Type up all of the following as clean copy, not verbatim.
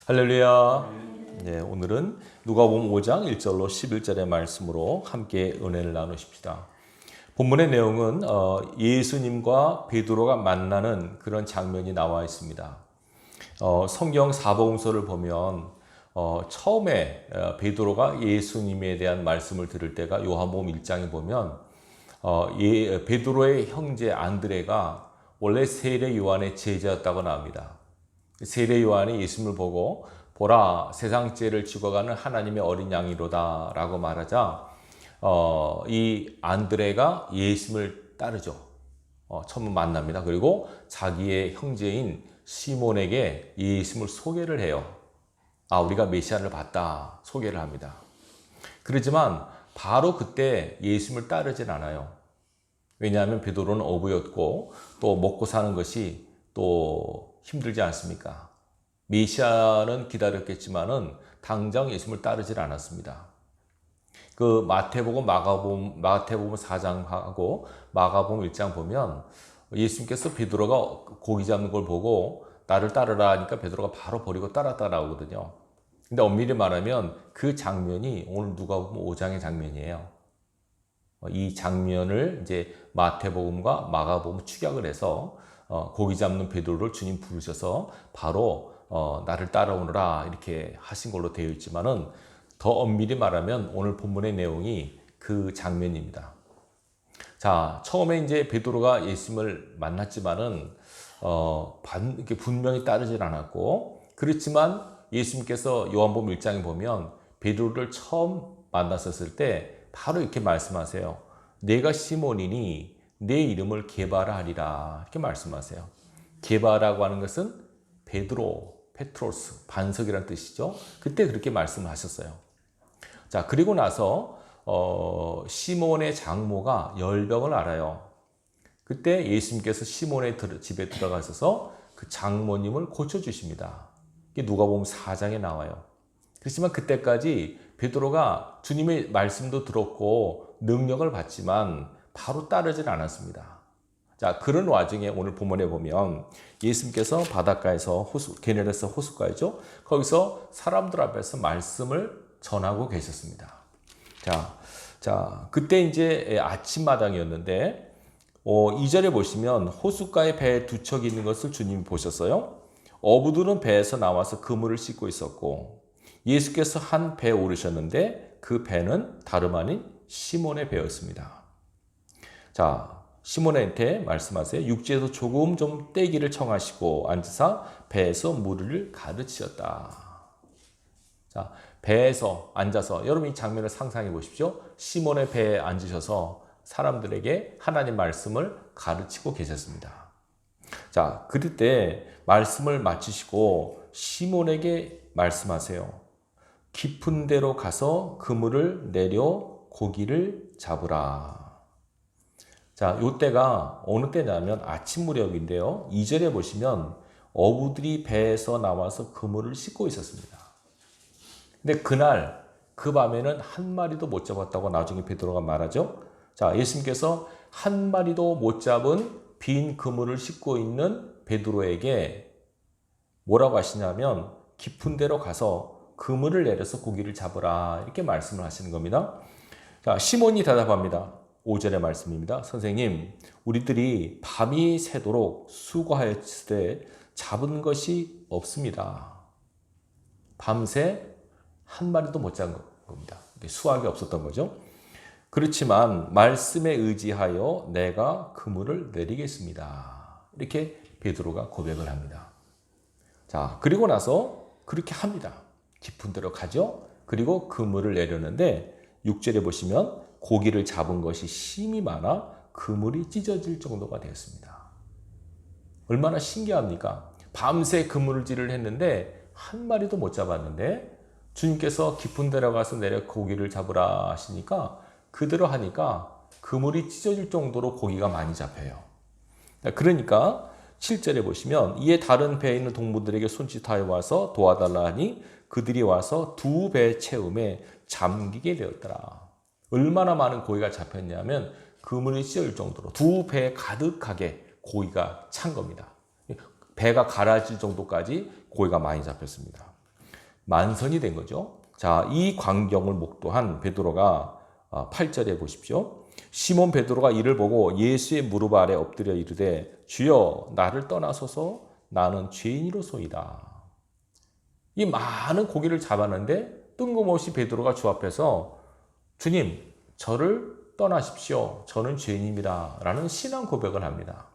할렐루야. 네, 오늘은 누가복음 5장 1절로 11절의 말씀으로 함께 은혜를 나누십시다. 본문의 내용은 예수님과 베드로가 만나는 그런 장면이 나와 있습니다. 성경 사복음서를 보면 처음에 베드로가 예수님에 대한 말씀을 들을 때가 요한복음 1장에 보면 베드로의 형제 안드레가 원래 세례 요한의 제자였다고 나옵니다. 세례 요한이 예수님을 보고 보라 세상 죄를 지고가는 하나님의 어린 양이로다 라고 말하자 이 안드레가 예수님을 따르죠. 처음 만납니다. 그리고 자기의 형제인 시몬에게 예수님을 소개를 해요. 우리가 메시아를 봤다 소개를 합니다. 그렇지만 바로 그때 예수님을 따르진 않아요. 왜냐하면 베드로는 어부였고 또 먹고 사는 것이 또 힘들지 않습니까? 메시아는 기다렸겠지만은 당장 예수님을 따르질 않았습니다. 그 마태복음 4장하고 마가복음 1장 보면 예수님께서 베드로가 고기 잡는 걸 보고 나를 따르라 하니까 베드로가 바로 버리고 따랐다 나오거든요. 근데 엄밀히 말하면 그 장면이 오늘 누가복음 5장의 장면이에요. 이 장면을 이제 마태복음과 마가복음 축약을 해서 고기 잡는 베드로를 주님 부르셔서 바로 나를 따라오너라 이렇게 하신 걸로 되어 있지만은 더 엄밀히 말하면 오늘 본문의 내용이 그 장면입니다. 자, 처음에 이제 베드로가 예수님을 만났지만은 이렇게 분명히 따르질 않았고, 그렇지만 예수님께서 요한복음 1장에 보면 베드로를 처음 만났었을 때 바로 이렇게 말씀하세요. 내가 시몬이니 내 이름을 게바라 하리라 이렇게 말씀하세요. 게바라고 하는 것은 베드로, 페트로스, 반석이라는 뜻이죠. 그때 그렇게 말씀하셨어요. 자, 그리고 나서 시몬의 장모가 열병을 앓아요. 그때 예수님께서 시몬의 집에 들어가셔서 그 장모님을 고쳐주십니다. 이게 누가복음 4장에 나와요. 그렇지만 그때까지 베드로가 주님의 말씀도 들었고 능력을 받지만 바로 따르질 않았습니다. 자, 그런 와중에 오늘 본문에 보면 예수님께서 바닷가에서 게네사렛 호숫가이죠. 거기서 사람들 앞에서 말씀을 전하고 계셨습니다. 자, 그때 이제 아침마당이었는데 2절에 보시면 호숫가에 배 두 척이 있는 것을 주님이 보셨어요. 어부들은 배에서 나와서 그물을 씻고 있었고 예수께서 한 배에 오르셨는데 그 배는 다름 아닌 시몬의 배였습니다. 자, 시몬한테 말씀하세요. 육지에서 조금 좀 떼기를 청하시고 앉으사 배에서 물을 가르치셨다. 자, 배에서 앉아서 여러분 이 장면을 상상해 보십시오. 시몬의 배에 앉으셔서 사람들에게 하나님 말씀을 가르치고 계셨습니다. 자, 그럴 때 말씀을 마치시고 시몬에게 말씀하세요. 깊은 데로 가서 그물을 내려 고기를 잡으라. 자, 요때가 어느 때냐면 아침 무렵인데요. 2절에 보시면 어부들이 배에서 나와서 그물을 씻고 있었습니다. 근데 그날 그 밤에는 한 마리도 못 잡았다고 나중에 베드로가 말하죠. 자, 예수님께서 한 마리도 못 잡은 빈 그물을 씻고 있는 베드로에게 뭐라고 하시냐면 깊은 데로 가서 그물을 내려서 고기를 잡으라 이렇게 말씀을 하시는 겁니다. 자, 시몬이 대답합니다. 5절의 말씀입니다. 선생님, 우리들이 밤이 새도록 수고하였을 때 잡은 것이 없습니다. 밤새 한 마리도 못 잡은 겁니다. 수확이 없었던 거죠. 그렇지만 말씀에 의지하여 내가 그물을 내리겠습니다. 이렇게 베드로가 고백을 합니다. 자, 그리고 나서 그렇게 합니다. 깊은 데로 가죠. 그리고 그물을 내렸는데 6절에 보시면 고기를 잡은 것이 심이 많아 그물이 찢어질 정도가 되었습니다. 얼마나 신기합니까? 밤새 그물질을 했는데 한 마리도 못 잡았는데 주님께서 깊은 데로 가서 내려 고기를 잡으라 하시니까 그대로 하니까 그물이 찢어질 정도로 고기가 많이 잡혀요. 그러니까 7절에 보시면 이에 다른 배에 있는 동무들에게 손짓하여 와서 도와달라 하니 그들이 와서 두 배 채움에 잠기게 되었더라. 얼마나 많은 고기가 잡혔냐면 그물이 찢어질 정도로 두 배 가득하게 고기가 찬 겁니다. 배가 갈아질 정도까지 고기가 많이 잡혔습니다. 만선이 된 거죠. 자, 이 광경을 목도한 베드로가 8절에 보십시오. 시몬 베드로가 이를 보고 예수의 무릎 아래 엎드려 이르되 주여 나를 떠나소서 나는 죄인이로소이다. 이 많은 고기를 잡았는데 뜬금없이 베드로가 주 앞에서 주님 저를 떠나십시오. 저는 죄인입니다. 라는 신앙 고백을 합니다.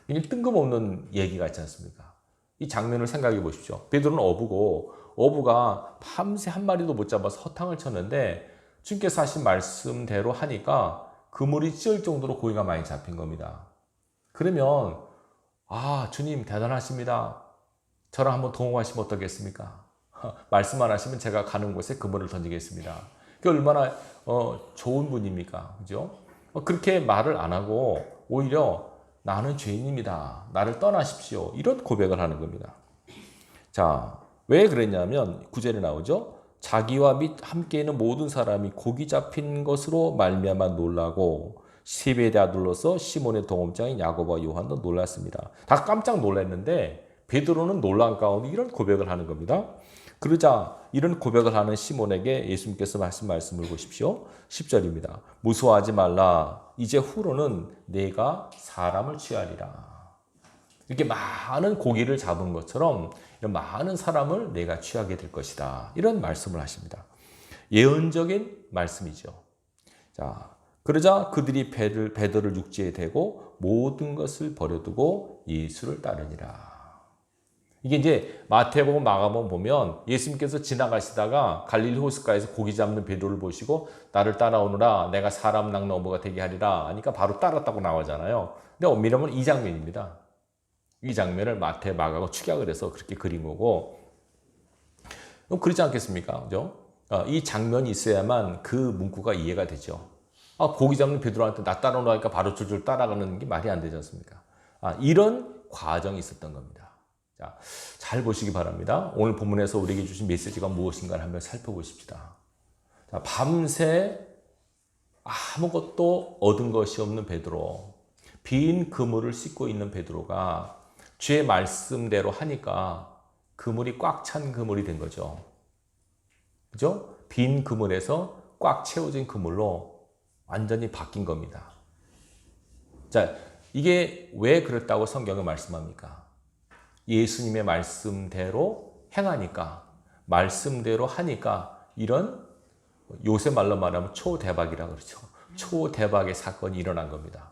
이게 뜬금없는 얘기가 있지 않습니까? 이 장면을 생각해 보십시오. 베드로는 어부고 어부가 밤새 한 마리도 못 잡아서 허탕을 쳤는데 주님께서 하신 말씀대로 하니까 그물이 찢을 정도로 고기가 많이 잡힌 겁니다. 그러면 주님 대단하십니다. 저랑 한번 동행하시면 어떻겠습니까? 말씀만 하시면 제가 가는 곳에 그물을 던지겠습니다. 그게 얼마나 좋은 분입니까? 그죠? 그렇게 말을 안 하고 오히려 나는 죄인입니다. 나를 떠나십시오. 이런 고백을 하는 겁니다. 자, 왜 그랬냐면 9절에 나오죠. 자기와 및 함께 있는 모든 사람이 고기 잡힌 것으로 말미암아 놀라고 세베대 아들로서 시몬의 동업자인 야고보와 요한도 놀랐습니다. 다 깜짝 놀랐는데 베드로는 놀란 가운데 이런 고백을 하는 겁니다. 그러자 이런 고백을 하는 시몬에게 예수님께서 말씀을 보십시오. 10절입니다. 무서워하지 말라. 이제 후로는 내가 사람을 취하리라. 이렇게 많은 고기를 잡은 것처럼 이런 많은 사람을 내가 취하게 될 것이다. 이런 말씀을 하십니다. 예언적인 말씀이죠. 자, 그러자 그들이 베드로를 육지에 대고 모든 것을 버려두고 예수를 따르니라. 이게 이제 마태복음, 마가복음 보면 예수님께서 지나가시다가 갈릴리 호숫가에서 고기 잡는 베드로를 보시고 나를 따라오느라 내가 사람 낚는 어부가 되게 하리라 하니까 바로 따랐다고 나오잖아요. 근데 엄밀하면 이 장면입니다. 이 장면을 마태, 마가가 축약을 해서 그렇게 그린 거고, 그렇지 않겠습니까? 그죠? 이 장면이 있어야만 그 문구가 이해가 되죠. 고기 잡는 베드로한테 나 따라오니까 바로 줄줄 따라가는 게 말이 안 되지 않습니까? 이런 과정이 있었던 겁니다. 자, 잘 보시기 바랍니다. 오늘 본문에서 우리에게 주신 메시지가 무엇인가를 한번 살펴보십시다. 자, 밤새 아무것도 얻은 것이 없는 베드로, 빈 그물을 씻고 있는 베드로가 주의 말씀대로 하니까 그물이 꽉 찬 그물이 된 거죠. 그죠? 빈 그물에서 꽉 채워진 그물로 완전히 바뀐 겁니다. 자, 이게 왜 그렇다고 성경은 말씀합니까? 예수님의 말씀대로 행하니까, 말씀대로 하니까 이런 요새 말로 말하면 초대박이라고 그러죠. 초대박의 사건이 일어난 겁니다.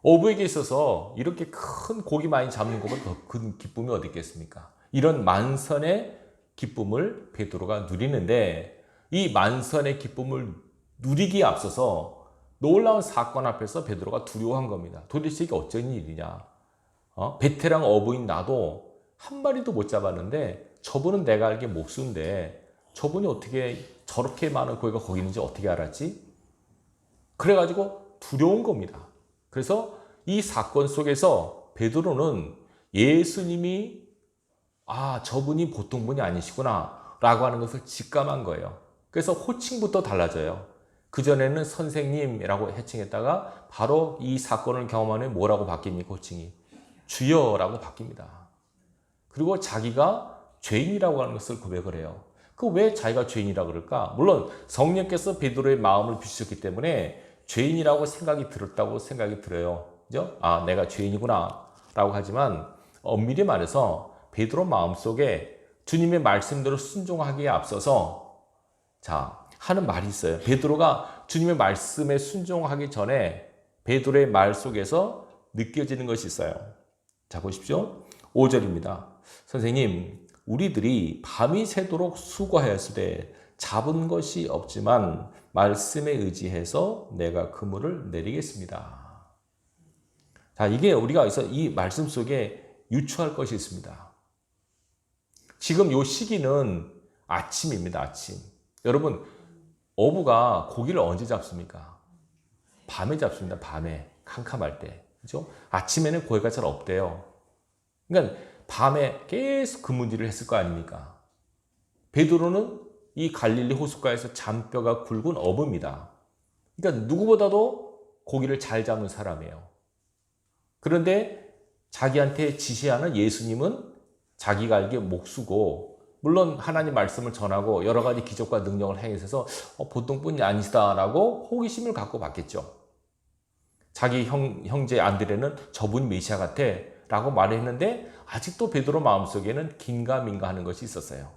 어부에게 있어서 이렇게 큰 고기 많이 잡는 것보다 더 큰 기쁨이 어디 있겠습니까? 이런 만선의 기쁨을 베드로가 누리는데 이 만선의 기쁨을 누리기에 앞서서 놀라운 사건 앞에서 베드로가 두려워한 겁니다. 도대체 이게 어쩐 일이냐? 베테랑 어부인 나도 한 마리도 못 잡았는데 저분은 내가 알기에 목수인데 저분이 어떻게 저렇게 많은 고기가 거기 있는지 어떻게 알았지? 그래가지고 두려운 겁니다. 그래서 이 사건 속에서 베드로는 예수님이 저분이 보통 분이 아니시구나 라고 하는 것을 직감한 거예요. 그래서 호칭부터 달라져요. 그전에는 선생님이라고 해칭했다가 바로 이 사건을 경험하면 뭐라고 바뀝니까? 호칭이 주여라고 바뀝니다. 그리고 자기가 죄인이라고 하는 것을 고백을 해요. 왜 자기가 죄인이라고 그럴까? 물론 성령께서 베드로의 마음을 비추셨기 때문에 죄인이라고 생각이 들었다고 생각이 들어요. 그죠? 내가 죄인이구나 라고 하지만 엄밀히 말해서 베드로 마음속에 주님의 말씀대로 순종하기에 앞서서 하는 말이 있어요. 베드로가 주님의 말씀에 순종하기 전에 베드로의 말 속에서 느껴지는 것이 있어요. 자, 보십시오. 5절입니다. 선생님, 우리들이 밤이 새도록 수고하였으되 잡은 것이 없지만 말씀에 의지해서 내가 그물을 내리겠습니다. 자, 이게 우리가 이 말씀 속에 유추할 것이 있습니다. 지금 요 시기는 아침입니다. 아침. 여러분, 어부가 고기를 언제 잡습니까? 밤에 잡습니다. 밤에 캄캄할 때. 그죠? 아침에는 고기가 잘 없대요. 그러니까 밤에 계속 그물질을 했을 거 아닙니까? 베드로는 이 갈릴리 호숫가에서 잔뼈가 굵은 어부입니다. 그러니까 누구보다도 고기를 잘 잡는 사람이에요. 그런데 자기한테 지시하는 예수님은 자기가 알기에 목수고 물론 하나님 말씀을 전하고 여러 가지 기적과 능력을 행해서 보통 분이 아니시다라고 호기심을 갖고 봤겠죠. 자기 형제 안드레는 저분이 메시아 같아 라고 말했는데 아직도 베드로 마음속에는 긴가민가 하는 것이 있었어요.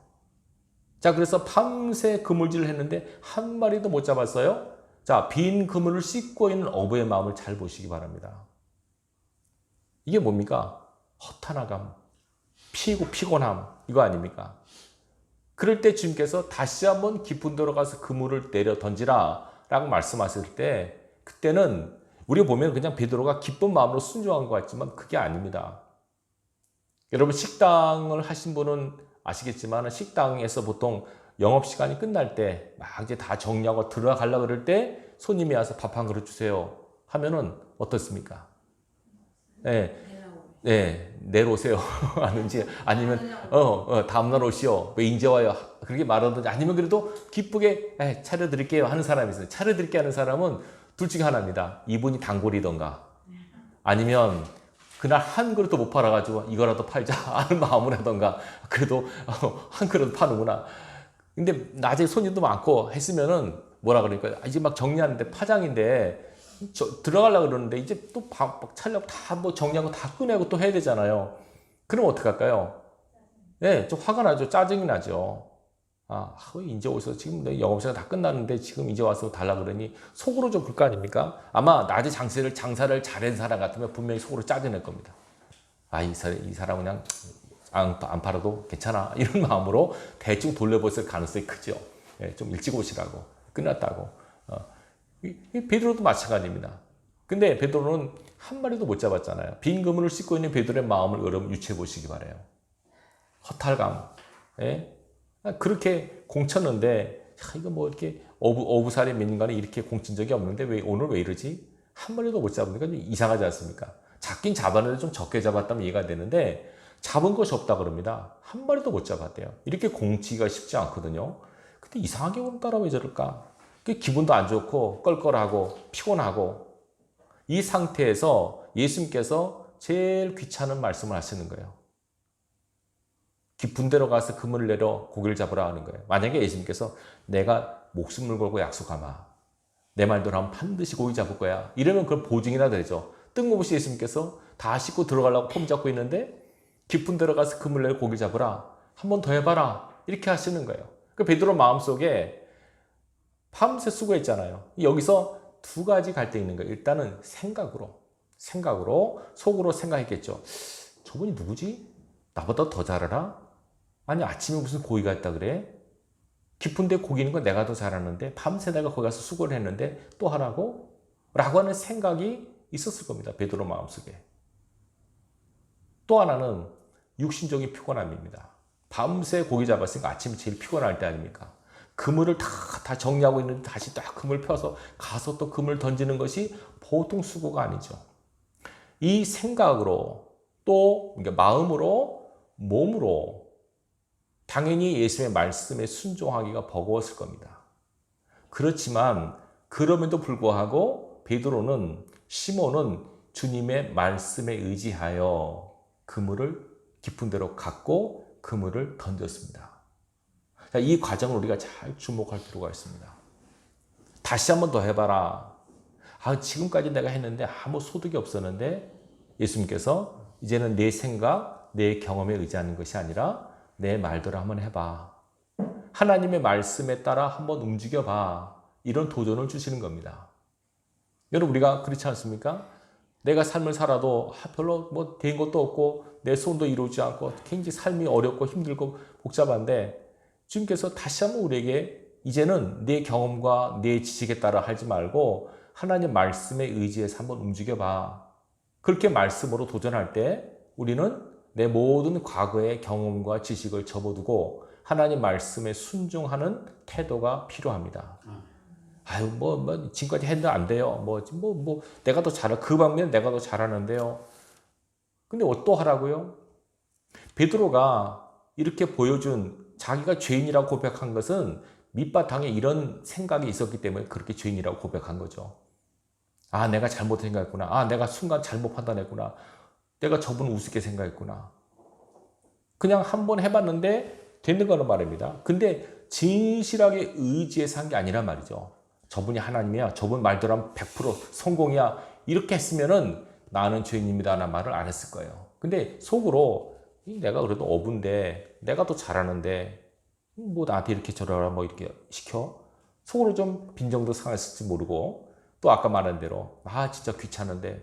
자, 그래서 밤새 그물질을 했는데 한 마리도 못 잡았어요. 자, 빈 그물을 씻고 있는 어부의 마음을 잘 보시기 바랍니다. 이게 뭡니까? 허탄함, 피곤함, 이거 아닙니까? 그럴 때 주님께서 다시 한번 깊은 데로 가서 그물을 내려 던지라 라고 말씀하실 때 그때는 우리가 보면 그냥 베드로가 기쁜 마음으로 순종한 것 같지만 그게 아닙니다. 여러분 식당을 하신 분은 아시겠지만 식당에서 보통 영업시간이 끝날 때 막 이제 다 정리하고 들어가려고 그럴 때 손님이 와서 밥 한 그릇 주세요 하면은 어떻습니까? 네, 네, 내일 오세요 하는지 아니면 다음날 오시오 왜 이제 와요 그렇게 말하든지 아니면 그래도 기쁘게 차려드릴게요 하는 사람이 있어요. 차려드릴게 하는 사람은 둘 중에 하나입니다. 이분이 단골이던가 아니면 그날 한 그릇도 못 팔아가지고 이거라도 팔자 하는 마음을 하던가 그래도 한 그릇 파는구나. 근데 낮에 손님도 많고 했으면은 뭐라 그러니까 이제 막 정리하는데 파장인데 들어가려고 그러는데 이제 또 막 차려고 다 뭐 정리하고 다 꺼내고 또 해야 되잖아요. 그럼 어떡할까요? 네, 좀 화가 나죠. 짜증이 나죠. 왜 이제 오셔서 지금 내 영업시간 다 끝났는데 지금 이제 와서 달라 그러니 속으로 좀 그럴 거 아닙니까? 아마 낮에 장사를 잘한 사람 같으면 분명히 속으로 짜증낼 겁니다. 이 사람 그냥 안 팔아도 괜찮아. 이런 마음으로 대충 돌려봤을 가능성이 크죠. 예, 좀 일찍 오시라고. 끝났다고. 베드로도 마찬가지입니다. 근데 베드로는 한 마리도 못 잡았잖아요. 빈 그물을 씻고 있는 베드로의 마음을 여러분 유추해 보시기 바라요. 허탈감. 예? 그렇게 공쳤는데 이거 뭐 이렇게 어부살이 민간에 이렇게 공친 적이 없는데 오늘 왜 이러지? 한 마리도 못 잡으니까 좀 이상하지 않습니까? 잡긴 잡았는데 좀 적게 잡았다면 이해가 되는데 잡은 것이 없다 그럽니다. 한 마리도 못 잡았대요. 이렇게 공치기가 쉽지 않거든요. 근데 이상하게 오늘따라 왜 저럴까? 기분도 안 좋고 껄껄하고 피곤하고 이 상태에서 예수님께서 제일 귀찮은 말씀을 하시는 거예요. 깊은 데로 가서 그물을 내려 고기를 잡으라 하는 거예요. 만약에 예수님께서 내가 목숨을 걸고 약속하마. 내 말대로 하면 반드시 고기 잡을 거야. 이러면 그건 보증이나 되죠. 뜬금없이 예수님께서 다 씻고 들어가려고 폼 잡고 있는데 깊은 데로 가서 그물을 내려 고기 잡으라. 한 번 더 해봐라. 이렇게 하시는 거예요. 그 베드로 마음속에 밤새 수고했잖아요. 여기서 두 가지 갈등이 있는 거예요. 일단은 생각으로 속으로 생각했겠죠. 저분이 누구지? 나보다 더 잘하나? 아니 아침에 무슨 고기가 있다 그래? 깊은데 고기 있는 건 내가 더 잘하는데 밤새 내가 거기 가서 수고를 했는데 또 하라고? 라고 하는 생각이 있었을 겁니다. 베드로 마음속에. 또 하나는 육신적인 피곤함입니다. 밤새 고기 잡았으니까 아침에 제일 피곤할 때 아닙니까? 그물을 다 정리하고 있는데 다시 딱 그물 펴서 가서 또 그물 던지는 것이 보통 수고가 아니죠. 이 생각으로 또 마음으로 몸으로 당연히 예수의 말씀에 순종하기가 버거웠을 겁니다. 그렇지만 그럼에도 불구하고 베드로는 시몬은 주님의 말씀에 의지하여 그물을 깊은 데로 갖고 그물을 던졌습니다. 자, 이 과정을 우리가 잘 주목할 필요가 있습니다. 다시 한번 더 해봐라. 지금까지 내가 했는데 아무 소득이 없었는데 예수님께서 이제는 내 생각, 내 경험에 의지하는 것이 아니라 내 말대로 한번 해봐. 하나님의 말씀에 따라 한번 움직여봐. 이런 도전을 주시는 겁니다. 여러분 우리가 그렇지 않습니까? 내가 삶을 살아도 별로 뭐 된 것도 없고 내 소원도 이루지 않고 굉장히 삶이 어렵고 힘들고 복잡한데 주님께서 다시 한번 우리에게 이제는 내 경험과 내 지식에 따라 하지 말고 하나님 말씀에 의지해서 한번 움직여봐. 그렇게 말씀으로 도전할 때 우리는 내 모든 과거의 경험과 지식을 접어두고 하나님 말씀에 순종하는 태도가 필요합니다. 지금까지 했는데 안 돼요. 내가 더 잘하, 그 방면 내가 더 잘하는데요. 근데 또 하라고요? 베드로가 이렇게 보여준 자기가 죄인이라고 고백한 것은 밑바탕에 이런 생각이 있었기 때문에 그렇게 죄인이라고 고백한 거죠. 내가 잘못 생각했구나. 내가 순간 잘못 판단했구나. 내가 저분을 우습게 생각했구나. 그냥 한번 해봤는데 되는 거란 말입니다. 근데 진실하게 의지해서 한 게 아니란 말이죠. 저분이 하나님이야. 저분 말대로 하면 100% 성공이야. 이렇게 했으면은 나는 죄인입니다. 라는 말을 안 했을 거예요. 근데 속으로 내가 그래도 어부인데 내가 더 잘하는데 뭐 나한테 이렇게 저러라 뭐 이렇게 시켜? 속으로 좀 빈정도 상했을지 모르고 또 아까 말한 대로 진짜 귀찮은데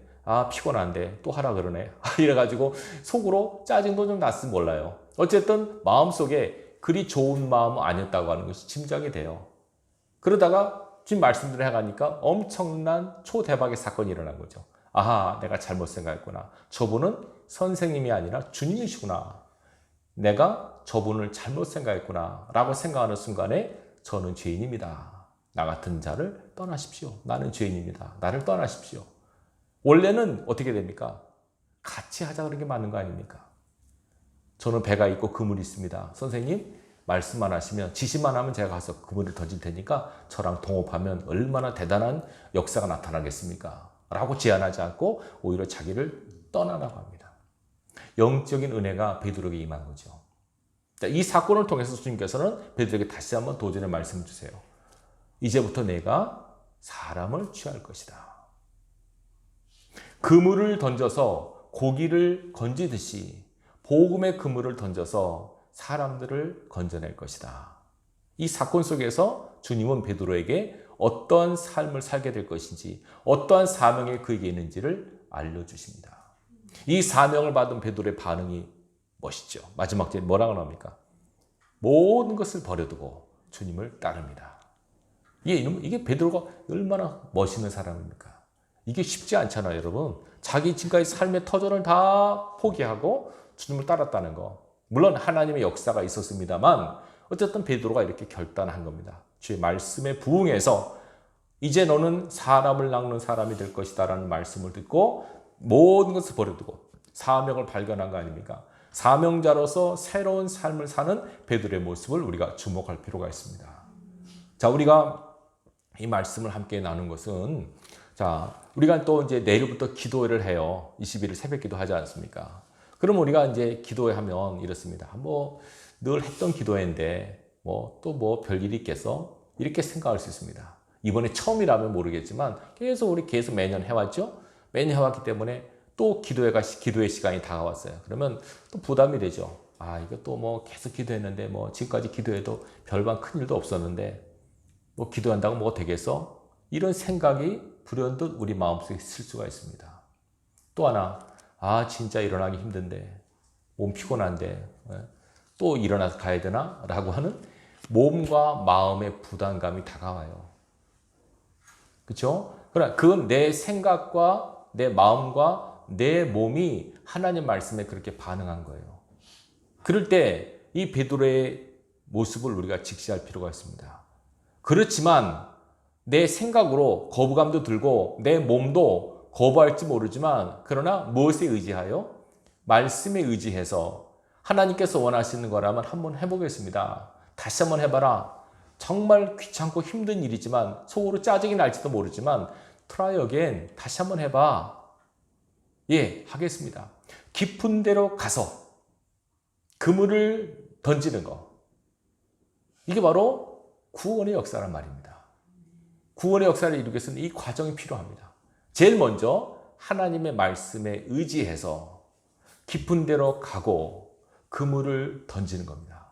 피곤한데 또 하라 그러네. 이래가지고 속으로 짜증도 좀 났을지 몰라요. 어쨌든 마음속에 그리 좋은 마음은 아니었다고 하는 것이 짐작이 돼요. 그러다가 지금 말씀드려 해가니까 엄청난 초대박의 사건이 일어난 거죠. 내가 잘못 생각했구나. 저분은 선생님이 아니라 주님이시구나. 내가 저분을 잘못 생각했구나. 라고 생각하는 순간에 저는 죄인입니다. 나 같은 자를 떠나십시오. 나는 죄인입니다. 나를 떠나십시오. 원래는 어떻게 됩니까? 같이 하자 그런 게 맞는 거 아닙니까? 저는 배가 있고 그물이 있습니다. 선생님, 말씀만 하시면, 지시만 하면 제가 가서 그물을 던질 테니까 저랑 동업하면 얼마나 대단한 역사가 나타나겠습니까? 라고 제안하지 않고 오히려 자기를 떠나라고 합니다. 영적인 은혜가 베드로에게 임한 거죠. 이 사건을 통해서 주님께서는 베드로에게 다시 한번 도전의 말씀을 주세요. 이제부터 내가 사람을 취할 것이다. 그물을 던져서 고기를 건지듯이 복음의 그물을 던져서 사람들을 건져낼 것이다. 이 사건 속에서 주님은 베드로에게 어떤 삶을 살게 될 것인지, 어떠한 사명이 그에게 있는지를 알려주십니다. 이 사명을 받은 베드로의 반응이 멋있죠. 마지막 절에 뭐라고 나옵니까? 모든 것을 버려두고 주님을 따릅니다. 이게 베드로가 얼마나 멋있는 사람입니까? 이게 쉽지 않잖아요, 여러분. 자기 지금까지 삶의 터전을 다 포기하고 주님을 따랐다는 거. 물론 하나님의 역사가 있었습니다만 어쨌든 베드로가 이렇게 결단한 겁니다. 주의 말씀에 부응해서 이제 너는 사람을 낚는 사람이 될 것이다 라는 말씀을 듣고 모든 것을 버려두고 사명을 발견한 거 아닙니까? 사명자로서 새로운 삶을 사는 베드로의 모습을 우리가 주목할 필요가 있습니다. 자, 우리가 이 말씀을 함께 나눈 것은 우리가 또 이제 내일부터 기도회를 해요. 21일 새벽 기도 하지 않습니까? 그럼 우리가 이제 기도회 하면 이렇습니다. 늘 했던 기도회인데 또 별일이 있겠어? 이렇게 생각할 수 있습니다. 이번에 처음이라면 모르겠지만 계속 매년 해왔죠? 매년 해왔기 때문에 또 기도회 시간이 다가왔어요. 그러면 또 부담이 되죠. 이거 또 계속 기도했는데 지금까지 기도해도 별반 큰 일도 없었는데 기도한다고 뭐가 되겠어? 이런 생각이 불현듯 우리 마음속에 있을 수가 있습니다. 또 하나, 진짜 일어나기 힘든데, 몸 피곤한데, 또 일어나서 가야 되나? 라고 하는 몸과 마음의 부담감이 다가와요. 그렇죠? 그러나 그건 내 생각과 내 마음과 내 몸이 하나님 말씀에 그렇게 반응한 거예요. 그럴 때 이 베드로의 모습을 우리가 직시할 필요가 있습니다. 그렇지만 내 생각으로 거부감도 들고 내 몸도 거부할지 모르지만 그러나 무엇에 의지하여? 말씀에 의지해서 하나님께서 원하시는 거라면 한번 해보겠습니다. 다시 한번 해봐라. 정말 귀찮고 힘든 일이지만 속으로 짜증이 날지도 모르지만 try again. 다시 한번 해봐. 하겠습니다. 깊은 데로 가서 그물을 던지는 거. 이게 바로 구원의 역사란 말입니다. 구원의 역사를 이루기 위해서는 이 과정이 필요합니다. 제일 먼저 하나님의 말씀에 의지해서 깊은 데로 가고 그물을 던지는 겁니다.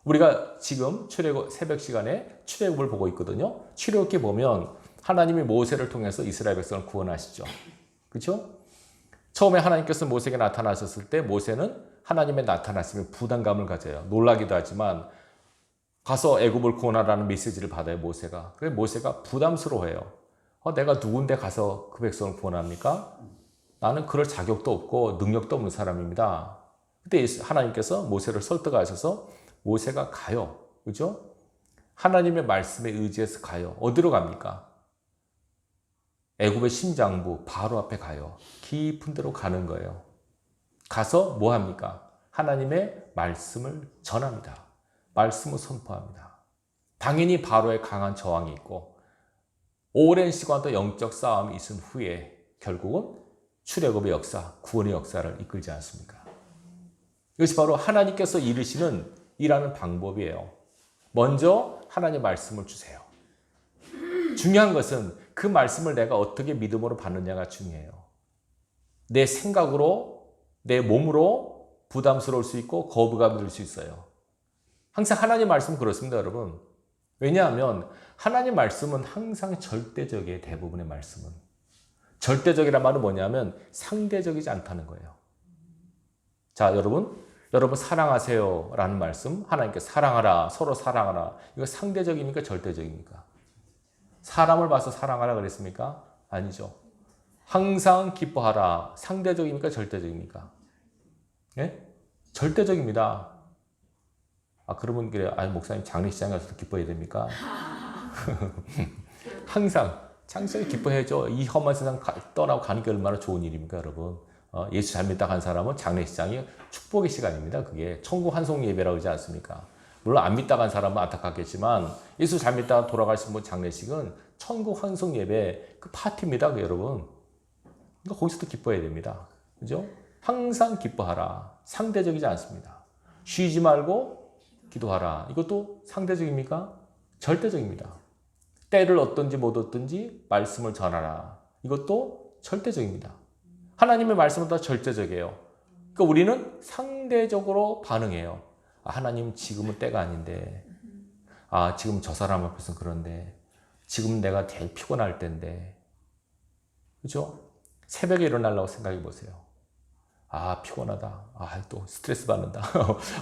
우리가 지금 새벽 시간에 출애굽을 보고 있거든요. 출애굽기 보면 하나님이 모세를 통해서 이스라엘 백성을 구원하시죠. 그렇죠? 처음에 하나님께서 모세에게 나타나셨을 때 모세는 하나님의 나타나심에 부담감을 가져요. 놀라기도 하지만 가서 애굽을 구원하라는 메시지를 받아요, 모세가. 그래서 모세가 부담스러워해요. 내가 누군데 가서 그 백성을 구원합니까? 나는 그럴 자격도 없고 능력도 없는 사람입니다. 그때 하나님께서 모세를 설득하셔서 모세가 가요. 그죠? 하나님의 말씀에 의지해서 가요. 어디로 갑니까? 애굽의 심장부 바로 앞에 가요. 깊은 데로 가는 거예요. 가서 뭐 합니까? 하나님의 말씀을 전합니다. 말씀을 선포합니다. 당연히 바로의 강한 저항이 있고 오랜 시간 동안 영적 싸움이 있은 후에 결국은 출애굽의 역사, 구원의 역사를 이끌지 않습니까? 이것이 바로 하나님께서 이루시는 일하는 방법이에요. 먼저 하나님 말씀을 주세요. 중요한 것은 그 말씀을 내가 어떻게 믿음으로 받느냐가 중요해요. 내 생각으로, 내 몸으로 부담스러울 수 있고 거부감이 들 수 있어요. 항상 하나님 말씀은 그렇습니다, 여러분. 왜냐하면 하나님 말씀은 항상 절대적이에요, 대부분의 말씀은. 절대적이란 말은 뭐냐면 상대적이지 않다는 거예요. 자, 여러분 사랑하세요 라는 말씀, 하나님께 사랑하라, 서로 사랑하라. 이거 상대적입니까? 절대적입니까? 사람을 봐서 사랑하라 그랬습니까? 아니죠. 항상 기뻐하라. 상대적입니까? 절대적입니까? 예? 절대적입니다. 그러면 그래. 목사님 장례식장에 가서도 기뻐해야 됩니까? 항상 장례식장에 기뻐해야죠. 이 험한 세상 떠나고 가는 게 얼마나 좋은 일입니까, 여러분? 예수 잘 믿다 간 사람은 장례식장이 축복의 시간입니다. 그게 천국 환송 예배라고 하지 않습니까? 물론 안 믿다 간 사람은 안타깝겠지만 예수 잘 믿다가 돌아가신 분 장례식은 천국 환송 예배 그 파티입니다, 여러분. 그러니까 거기서도 기뻐해야 됩니다. 그죠? 항상 기뻐하라. 상대적이지 않습니다. 쉬지 말고 기도하라. 이것도 상대적입니까? 절대적입니다. 때를 얻든지 못 얻든지 말씀을 전하라. 이것도 절대적입니다. 하나님의 말씀은 다 절대적이에요. 그러니까 우리는 상대적으로 반응해요. 하나님 지금은 때가 아닌데, 지금 저 사람 앞에서는 그런데, 지금 내가 제일 피곤할 때인데, 그죠? 새벽에 일어나려고 생각해 보세요. 피곤하다. 또 스트레스 받는다.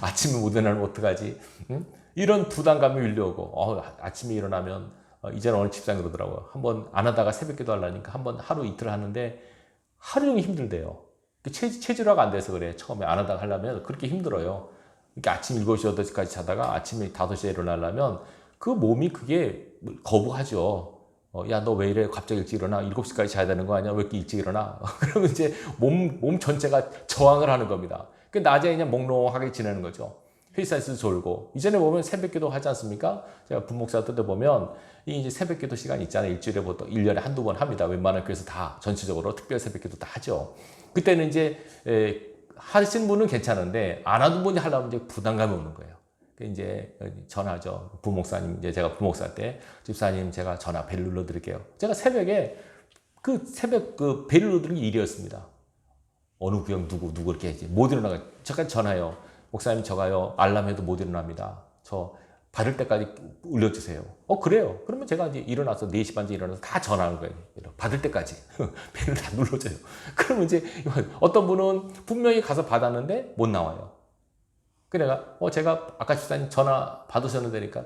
아침에 못 일어나면 어떡하지? 응? 이런 부담감이 밀려오고, 아침에 일어나면, 이제는 어느 집사님 그러더라고요. 한번 안 하다가 새벽 기도 하려니까 한번 하루 이틀 하는데, 하루 종일 힘들대요. 체질화가 안 돼서 그래. 처음에 안 하다가 하려면 그렇게 힘들어요. 그러니까 아침 7시, 8시까지 자다가 아침에 5시에 일어나려면 그 몸이 그게 거부하죠. 야, 너 왜 이래? 갑자기 일찍 일어나? 7시까지 자야 되는 거 아니야? 왜 이렇게 일찍 일어나? 그러면 이제 몸 전체가 저항을 하는 겁니다. 그 낮에 그냥 몽롱하게 지내는 거죠. 회사에서 졸고. 이전에 보면 새벽 기도 하지 않습니까? 제가 부목사들도 보면 이제 새벽 기도 시간 있잖아요. 일주일에 보통 1년에 한두 번 합니다. 웬만한 교회에서 다 전체적으로 특별 새벽 기도 다 하죠. 그때는 이제 하신 분은 괜찮은데 안 하던 분이 하려면 이제 부담감이 오는 거예요. 이제 전화죠. 부목사님, 이제 제가 부목사 때 집사님 제가 전화 벨 눌러 드릴게요. 제가 새벽에 새벽 벨 눌러 드리는 게 일이었습니다. 어느 구역 누구 이렇게 해야지. 못 일어나가. 잠깐 전화요. 목사님 저가요. 알람해도 못 일어납니다. 저 받을 때까지 울려주세요. 그래요. 그러면 제가 이제 일어나서 4시 반쯤 일어나서 다 전화하는 거예요. 받을 때까지. 벨을 다 눌러줘요. 그러면 이제 어떤 분은 분명히 가서 받았는데 못 나와요. 그래가 제가 아까 집사님 전화 받으셨는데니까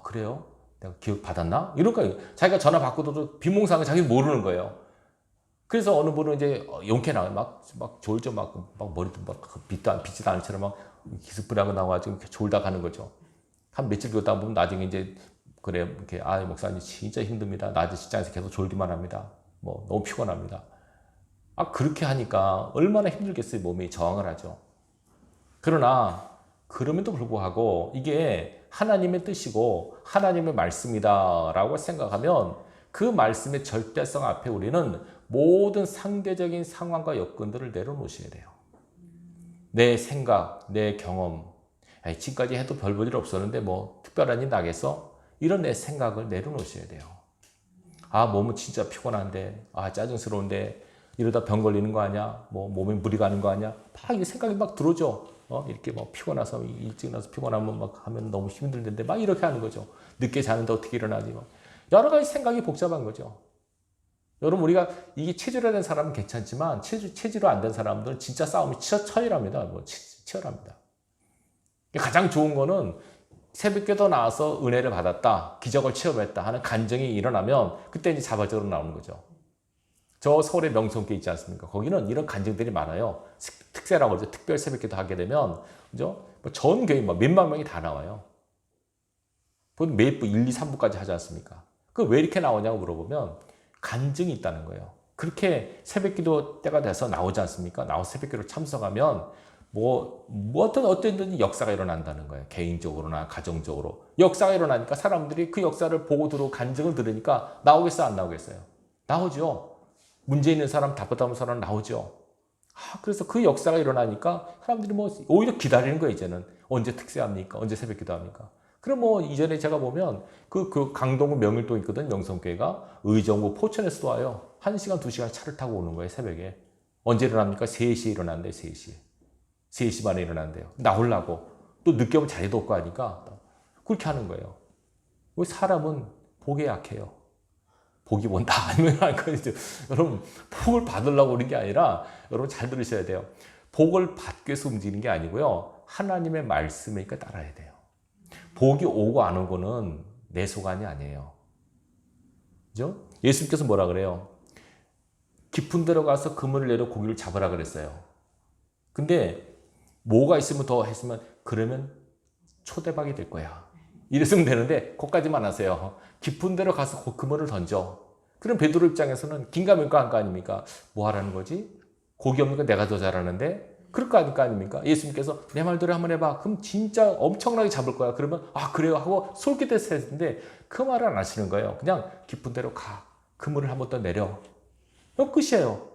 그래요? 내가 기억 받았나? 이런 거예요. 자기가 전화 받고도 비몽사가 자기는 모르는 거예요. 그래서 어느 분은 이제 용케 나와요. 막 졸죠. 막 머리도 빛이 않을처럼 막 기습부리하고 나와가지고 이렇게 졸다 가는 거죠. 한 며칠 그러다 보면 나중에 이제 그래 이렇게 목사님 진짜 힘듭니다. 낮에 직장에서 계속 졸기만 합니다. 너무 피곤합니다. 그렇게 하니까 얼마나 힘들겠어요. 몸이 저항을 하죠. 그러나 그럼에도 불구하고 이게 하나님의 뜻이고 하나님의 말씀이다라고 생각하면 그 말씀의 절대성 앞에 우리는 모든 상대적인 상황과 여건들을 내려놓으셔야 돼요. 내 생각, 내 경험, 지금까지 해도 별 볼 일 없었는데 특별한 일 나겠어? 이런 내 생각을 내려놓으셔야 돼요. 몸은 진짜 피곤한데, 짜증스러운데, 이러다 병 걸리는 거 아니야? 몸에 무리 가는 거 아니야? 이 생각이 막 들어오죠. 이렇게 피곤해서 일찍 나서 피곤하면 하면 너무 힘들던데 이렇게 하는 거죠. 늦게 자는데 어떻게 일어나지? 여러 가지 생각이 복잡한 거죠. 여러분 우리가 이게 체질화된 사람은 괜찮지만 체질화 안 된 사람들은 진짜 싸움이 처절합니다. 치열합니다. 가장 좋은 거는 새벽기도 나와서 은혜를 받았다, 기적을 체험했다 하는 간증이 일어나면 그때 이제 자발적으로 나오는 거죠. 저 서울의 명성교회 있지 않습니까? 거기는 이런 간증들이 많아요. 특세라고 그러죠. 특별 새벽기도 하게 되면 그죠? 전 교회 몇만 명이 다 나와요. 매일 1, 2, 3부까지 하지 않습니까? 왜 이렇게 나오냐고 물어보면 간증이 있다는 거예요. 그렇게 새벽기도 때가 돼서 나오지 않습니까? 나와서 새벽기도 참석하면 어떤 역사가 일어난다는 거예요. 개인적으로나 가정적으로. 역사가 일어나니까 사람들이 그 역사를 보고 들고 간증을 들으니까 나오겠어요? 안 나오겠어요? 나오죠. 문제 있는 사람, 답답한 사람 나오죠. 그래서 그 역사가 일어나니까 사람들이 뭐 오히려 기다리는 거예요, 이제는. 언제 특세합니까? 언제 새벽 기도합니까? 그럼 뭐 이전에 제가 보면 그 강동구 명일동 있거든, 명성교회가. 의정부 포천에서도 와요. 1시간, 2시간 차를 타고 오는 거예요, 새벽에. 언제 일어납니까? 3시에 일어난대요, 3시에. 3시 반에 일어난대요. 나오려고. 또 늦게 오면 자리도 없고 하니까 그렇게 하는 거예요. 사람은 복에 약해요. 복이 뭔다 아니면 할 거죠. 여러분, 복을 받으려고 그런 게 아니라 여러분 잘 들으셔야 돼요. 복을 받기 위해서 움직이는 게 아니고요. 하나님의 말씀이니까 따라야 돼요. 복이 오고 안 오고는 내 소관이 아니에요. 그죠? 예수님께서 뭐라 그래요? 깊은 데로 가서 그물을 내려 고기를 잡으라 그랬어요. 근데 뭐가 있으면 더 했으면 그러면 초대박이 될 거야. 이랬으면 되는데 거기까지만 하세요. 깊은 데로 가서 그물을 던져. 그럼 베드로 입장에서는 긴가민가 한 거 아닙니까? 뭐 하라는 거지? 고기 없는 거 내가 더 잘하는데? 그럴 거 아닙니까? 예수님께서 내 말대로 한번 해봐. 그럼 진짜 엄청나게 잡을 거야. 그러면 그래요 하고 솔깃해서 했는데 그 말을 안 하시는 거예요. 그냥 깊은 데로 가. 그물을 한번 더 내려. 끝이에요.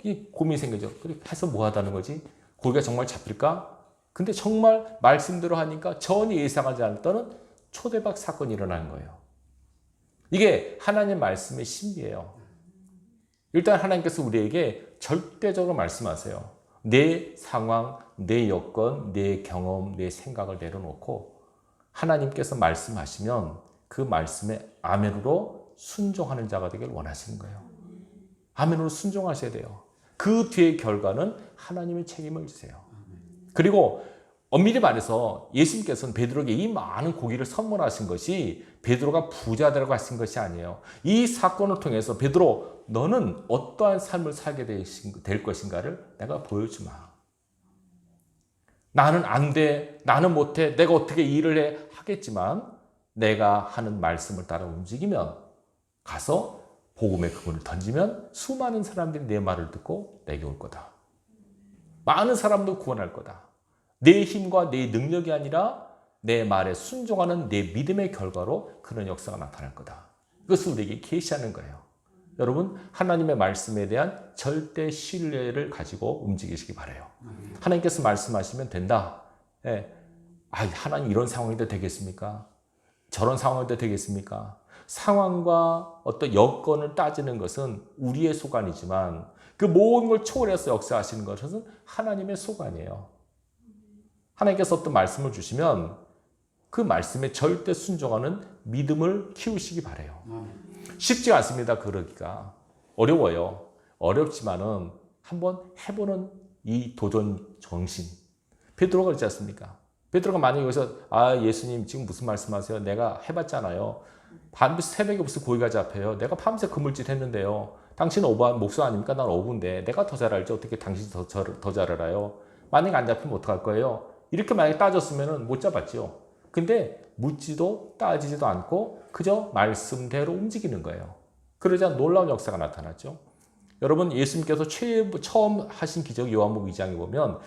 이 고민이 생기죠. 그렇게 해서 뭐 하다는 거지? 고기가 정말 잡힐까? 근데 정말 말씀대로 하니까 전혀 예상하지 않았던 초대박 사건이 일어나는 거예요. 이게 하나님 말씀의 신비예요. 일단 하나님께서 우리에게 절대적으로 말씀하세요. 내 상황, 내 여건, 내 경험, 내 생각을 내려놓고 하나님께서 말씀하시면 그 말씀에 아멘으로 순종하는 자가 되길 원하시는 거예요. 아멘으로 순종하셔야 돼요. 그 뒤의 결과는 하나님의 책임을 지세요. 그리고 엄밀히 말해서 예수님께서는 베드로에게 이 많은 고기를 선물하신 것이 베드로가 부자 되라고 하신 것이 아니에요. 이 사건을 통해서 베드로, 너는 어떠한 삶을 살게 될 것인가를 내가 보여주마. 나는 안 돼, 나는 못해, 내가 어떻게 일을 해 하겠지만 내가 하는 말씀을 따라 움직이면 가서 복음의 그물을 던지면 수많은 사람들이 내 말을 듣고 내게 올 거다. 많은 사람도 구원할 거다. 내 힘과 내 능력이 아니라 내 말에 순종하는 내 믿음의 결과로 그런 역사가 나타날 거다. 이것을 우리에게 계시하는 거예요. 여러분, 하나님의 말씀에 대한 절대 신뢰를 가지고 움직이시기 바라요. 하나님께서 말씀하시면 된다. 하나님 이런 상황인데 되겠습니까? 저런 상황인데 되겠습니까? 상황과 어떤 여건을 따지는 것은 우리의 소관이지만 그 모든 걸 초월해서 역사하시는 것은 하나님의 소관이에요. 하나님께서 어떤 말씀을 주시면 그 말씀에 절대 순종하는 믿음을 키우시기 바라요. 쉽지 않습니다. 그러기가. 어려워요. 어렵지만은 한번 해보는 이 도전 정신. 베드로가 그렇지 않습니까? 베드로가 만약에 여기서 예수님 지금 무슨 말씀하세요? 내가 해봤잖아요. 밤새 새벽에 무슨 고기가 잡혀요. 내가 밤새 그물짓 했는데요. 당신은 오부한 목수 아닙니까? 난 어부인데 내가 더 잘 알지. 어떻게 당신이 더 잘 알아요? 만약에 안 잡히면 어떡할 거예요? 이렇게 만약에 따졌으면 못 잡았죠. 근데 묻지도 따지지도 않고 그저 말씀대로 움직이는 거예요. 그러자 놀라운 역사가 나타났죠. 여러분, 예수님께서 처음 하신 기적 요한복음 2장에 보면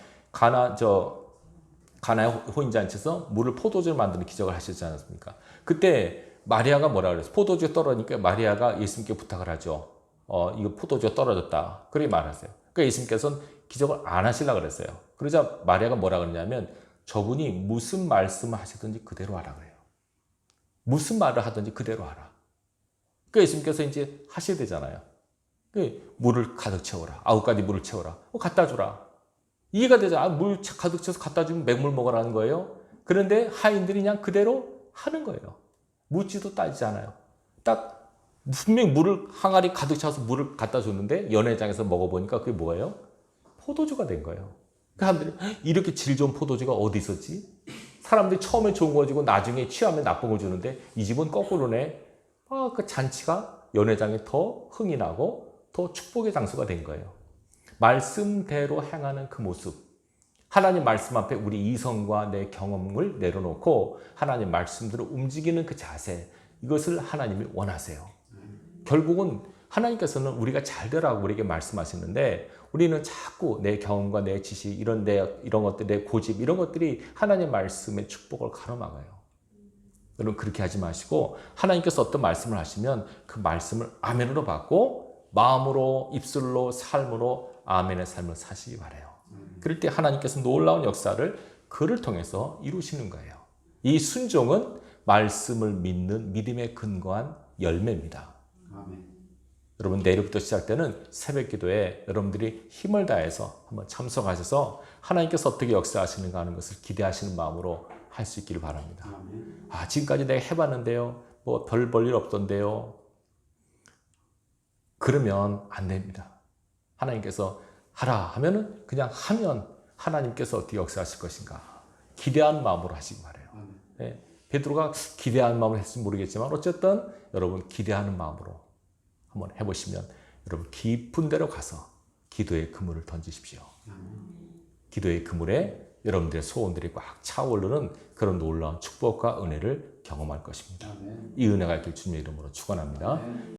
가나의 혼인잔치에서 물을 포도주를 만드는 기적을 하셨지 않습니까? 그때 마리아가 뭐라 그랬어요? 포도주가 떨어지니까 마리아가 예수님께 부탁을 하죠. 이거 포도주가 떨어졌다. 그렇게 말하세요. 그러니까 예수님께서는 기적을 안 하시려고 그랬어요. 그러자 마리아가 뭐라 그러냐면 저분이 무슨 말씀을 하시든지 그대로 하라 그래요. 무슨 말을 하든지 그대로 하라. 그러니까 예수님께서 이제 하셔야 되잖아요. 물을 가득 채워라. 9가지 물을 채워라. 갖다 주라. 이해가 되잖아. 물 가득 채워서 갖다 주면 맹물 먹으라는 거예요. 그런데 하인들이 그냥 그대로 하는 거예요. 묻지도 따지지 않아요. 딱 분명히 물을 항아리 가득 채워서 물을 갖다 줬는데 연회장에서 먹어보니까 그게 뭐예요? 포도주가 된 거예요. 사람들이 이렇게 질 좋은 포도주가 어디 있었지? 사람들이 처음에 좋은 거 주고 나중에 취하면 나쁜 거 주는데 이 집은 거꾸로네. 그 잔치가 연회장에 더 흥이 나고 더 축복의 장소가 된 거예요. 말씀대로 행하는 그 모습. 하나님 말씀 앞에 우리 이성과 내 경험을 내려놓고 하나님 말씀대로 움직이는 그 자세. 이것을 하나님이 원하세요. 결국은 하나님께서는 우리가 잘 되라고 우리에게 말씀하시는데 우리는 자꾸 내 경험과 내 지식, 이런 것들, 내 고집, 이런 것들이 하나님 말씀의 축복을 가로막아요. 여러분, 그렇게 하지 마시고 하나님께서 어떤 말씀을 하시면 그 말씀을 아멘으로 받고 마음으로, 입술로, 삶으로 아멘의 삶을 사시기 바라요. 그럴 때 하나님께서 놀라운 역사를 그를 통해서 이루시는 거예요. 이 순종은 말씀을 믿는 믿음에 근거한 열매입니다. 아멘. 여러분 내일부터 시작되는 새벽 기도에 여러분들이 힘을 다해서 한번 참석하셔서 하나님께서 어떻게 역사하시는가 하는 것을 기대하시는 마음으로 할 수 있기를 바랍니다. 아멘. 지금까지 내가 해봤는데요. 뭐 별 볼 일 없던데요. 그러면 안 됩니다. 하나님께서 하라 하면은 그냥 하면 하나님께서 어떻게 역사하실 것인가 기대하는 마음으로 하시기 바라요. 네, 베드로가 기대하는 마음으로 했을지 모르겠지만 어쨌든 여러분 기대하는 마음으로 한번 해보시면 여러분 깊은 데로 가서 기도의 그물을 던지십시오. 기도의 그물에 여러분들의 소원들이 꽉 차오르는 그런 놀라운 축복과 은혜를 경험할 것입니다. 이 은혜가 있길 주님의 이름으로 축원합니다.